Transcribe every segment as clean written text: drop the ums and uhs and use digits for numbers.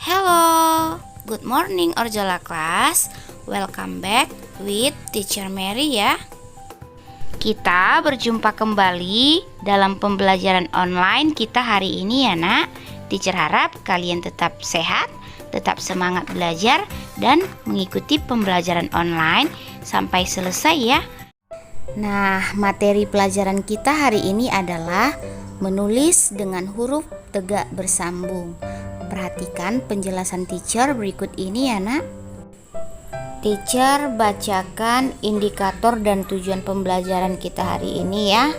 Hello, good morning Orjola class. Welcome back with Teacher Mary ya. Kita berjumpa kembali dalam pembelajaran online kita hari ini ya nak. Teacher harap kalian tetap sehat, tetap semangat belajar dan mengikuti pembelajaran online sampai selesai ya. Nah, materi pelajaran kita hari ini adalah menulis dengan huruf tegak bersambung. Perhatikan penjelasan teacher berikut ini ya nak. Teacher bacakan indikator dan tujuan pembelajaran kita hari ini ya.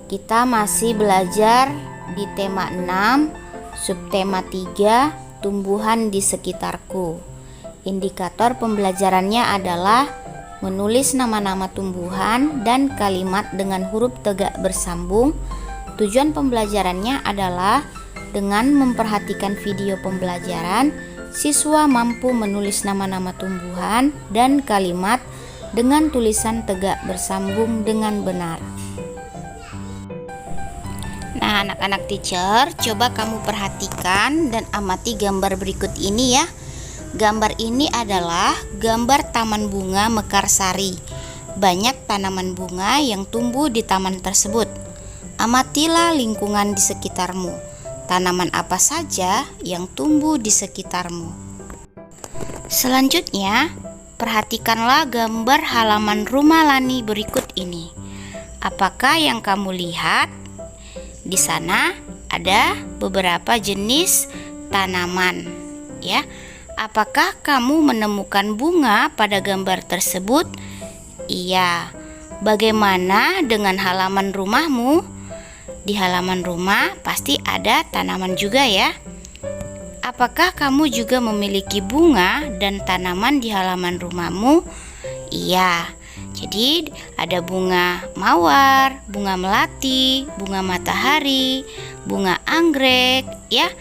Kita masih belajar di tema 6, subtema 3, tumbuhan di sekitarku. Indikator pembelajarannya adalah menulis nama-nama tumbuhan dan kalimat dengan huruf tegak bersambung. Tujuan pembelajarannya adalah dengan memperhatikan video pembelajaran, siswa mampu menulis nama-nama tumbuhan dan kalimat dengan tulisan tegak bersambung dengan benar. Nah, anak-anak teacher, coba kamu perhatikan dan amati gambar berikut ini ya. Gambar ini adalah gambar taman bunga Mekarsari. Banyak tanaman bunga yang tumbuh di taman tersebut. Amatilah lingkungan di sekitarmu. Tanaman apa saja yang tumbuh di sekitarmu. Selanjutnya, perhatikanlah gambar halaman rumah Lani berikut ini. Apakah yang kamu lihat? Di sana ada beberapa jenis tanaman, ya. Apakah kamu menemukan bunga pada gambar tersebut? Iya. Bagaimana dengan halaman rumahmu? Di halaman rumah pasti ada tanaman juga ya. Apakah kamu juga memiliki bunga dan tanaman di halaman rumahmu? Iya. Jadi ada bunga mawar, bunga melati, bunga matahari, bunga anggrek ya.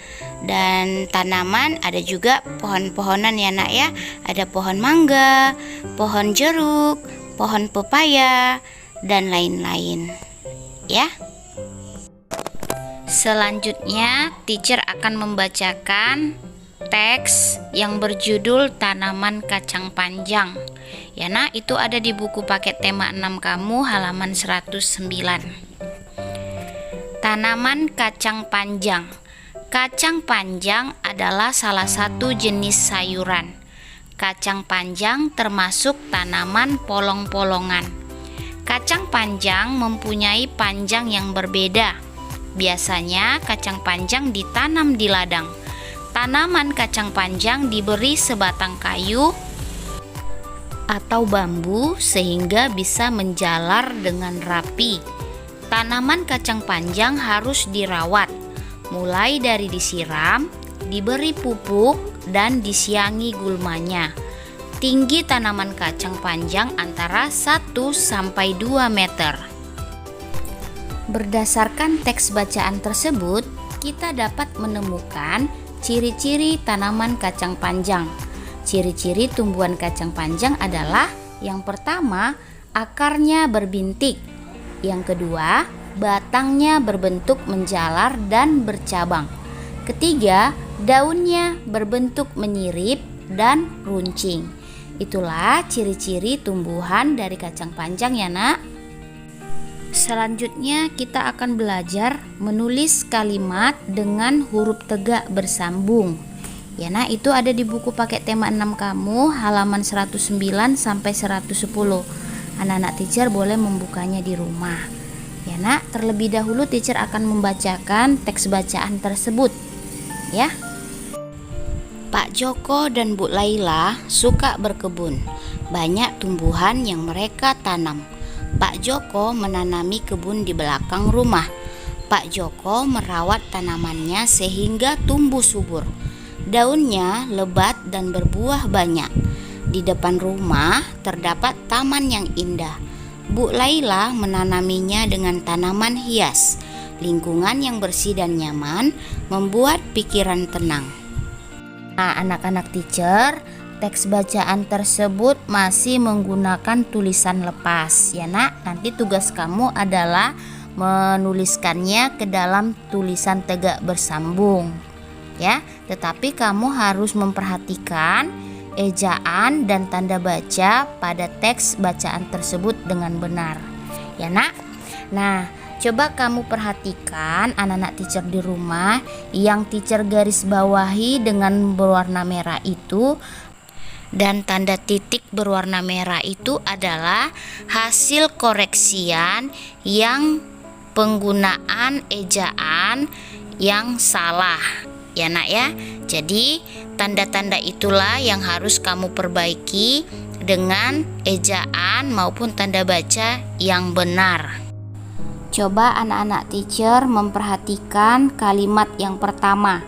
Dan tanaman ada juga pohon-pohonan ya nak ya. Ada pohon mangga, pohon jeruk, pohon pepaya dan lain-lain ya. Selanjutnya, teacher akan membacakan teks yang berjudul tanaman kacang panjang. Ya nak, itu ada di buku paket tema 6 kamu halaman 109. Tanaman kacang panjang. Kacang panjang adalah salah satu jenis sayuran. Kacang panjang termasuk tanaman polong-polongan. Kacang panjang mempunyai panjang yang berbeda. Biasanya kacang panjang ditanam di ladang. Tanaman kacang panjang diberi sebatang kayu atau bambu sehingga bisa menjalar dengan rapi. Tanaman kacang panjang harus dirawat, mulai dari disiram, diberi pupuk, dan disiangi gulmanya. Tinggi tanaman kacang panjang antara 1 sampai 2 meter. Berdasarkan teks bacaan tersebut, kita dapat menemukan ciri-ciri tanaman kacang panjang. Ciri-ciri tumbuhan kacang panjang adalah yang pertama, akarnya berbintik. Yang kedua, batangnya berbentuk menjalar dan bercabang. Ketiga, daunnya berbentuk menyirip dan runcing. Itulah ciri-ciri tumbuhan dari kacang panjang ya nak. Selanjutnya kita akan belajar menulis kalimat dengan huruf tegak bersambung. Ya nah, itu ada di buku paket tema 6 kamu halaman 109 sampai 110. Anak-anak teacher boleh membukanya di rumah. Ya nak, terlebih dahulu teacher akan membacakan teks bacaan tersebut. Ya. Pak Joko dan Bu Laila suka berkebun. Banyak tumbuhan yang mereka tanam. Pak Joko menanami kebun di belakang rumah. Pak Joko merawat tanamannya sehingga tumbuh subur. Daunnya lebat dan berbuah banyak. Di depan rumah terdapat taman yang indah. Bu Laila menanaminya dengan tanaman hias. Lingkungan yang bersih dan nyaman membuat pikiran tenang. Nah, anak-anak teacher, teks bacaan tersebut masih menggunakan tulisan lepas ya nak. Nanti tugas kamu adalah menuliskannya ke dalam tulisan tegak bersambung ya, tetapi kamu harus memperhatikan ejaan dan tanda baca pada teks bacaan tersebut dengan benar. Ya, Nak. Nah, coba kamu perhatikan anak-anak teacher di rumah yang teacher garis bawahi dengan berwarna merah itu, dan tanda titik berwarna merah itu adalah hasil koreksian yang penggunaan ejaan yang salah. Ya, Nak ya. Jadi tanda-tanda itulah yang harus kamu perbaiki dengan ejaan maupun tanda baca yang benar. Coba anak-anak teacher memperhatikan kalimat yang pertama.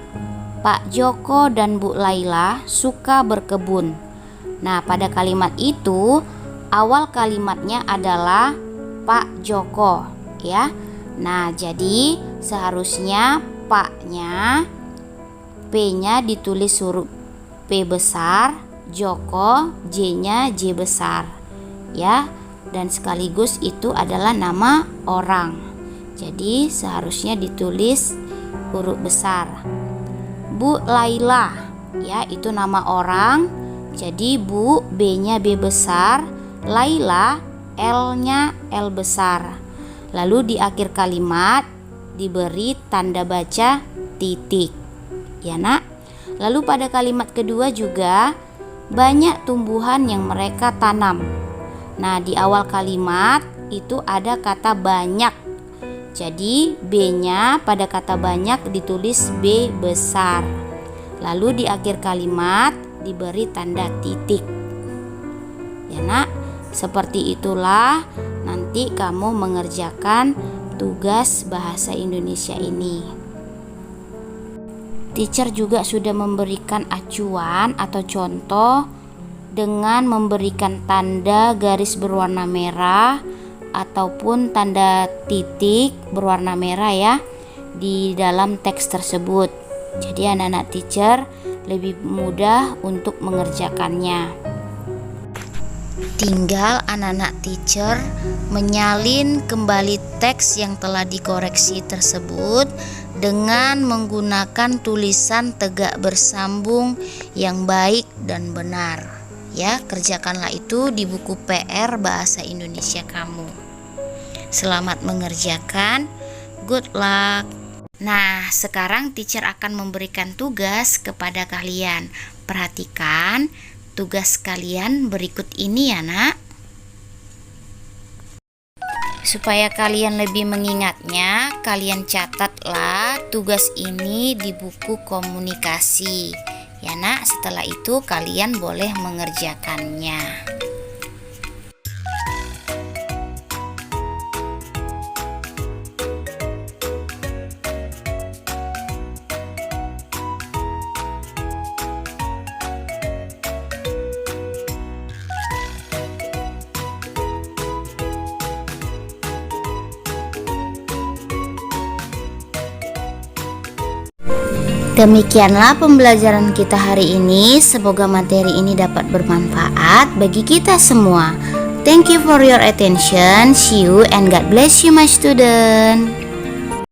Pak Joko dan Bu Laila suka berkebun. Nah, pada kalimat itu awal kalimatnya adalah Pak Joko, ya. Nah, jadi seharusnya Pak-nya, P-nya ditulis huruf P besar, Joko, J-nya J besar, ya. Dan sekaligus itu adalah nama orang. Jadi seharusnya ditulis huruf besar. Bu Laila, ya, itu nama orang. Jadi Bu, B-nya B besar, Laila, L-nya L besar. Lalu di akhir kalimat diberi tanda baca titik. Ya, Nak. Lalu pada kalimat kedua juga banyak tumbuhan yang mereka tanam. Nah, di awal kalimat itu ada kata banyak. Jadi B-nya pada kata banyak ditulis B besar. Lalu di akhir kalimat diberi tanda titik. Ya, Nak. Seperti itulah nanti kamu mengerjakan tugas bahasa Indonesia ini. Teacher juga sudah memberikan acuan atau contoh dengan memberikan tanda garis berwarna merah ataupun tanda titik berwarna merah, ya, di dalam teks tersebut. Jadi anak-anak teacher lebih mudah untuk mengerjakannya. Tinggal anak-anak teacher menyalin kembali teks yang telah dikoreksi tersebut dengan menggunakan tulisan tegak bersambung yang baik dan benar. Ya, kerjakanlah itu di buku PR Bahasa Indonesia kamu. Selamat mengerjakan. Good luck. Nah, sekarang teacher akan memberikan tugas kepada kalian. Perhatikan tugas kalian berikut ini, ya, Nak. Supaya kalian lebih mengingatnya, kalian catatlah tugas ini di buku komunikasi. Ya, Nak, setelah itu kalian boleh mengerjakannya. Demikianlah pembelajaran kita hari ini. Semoga materi ini dapat bermanfaat bagi kita semua. Thank you for your attention. See you and God bless you, my student.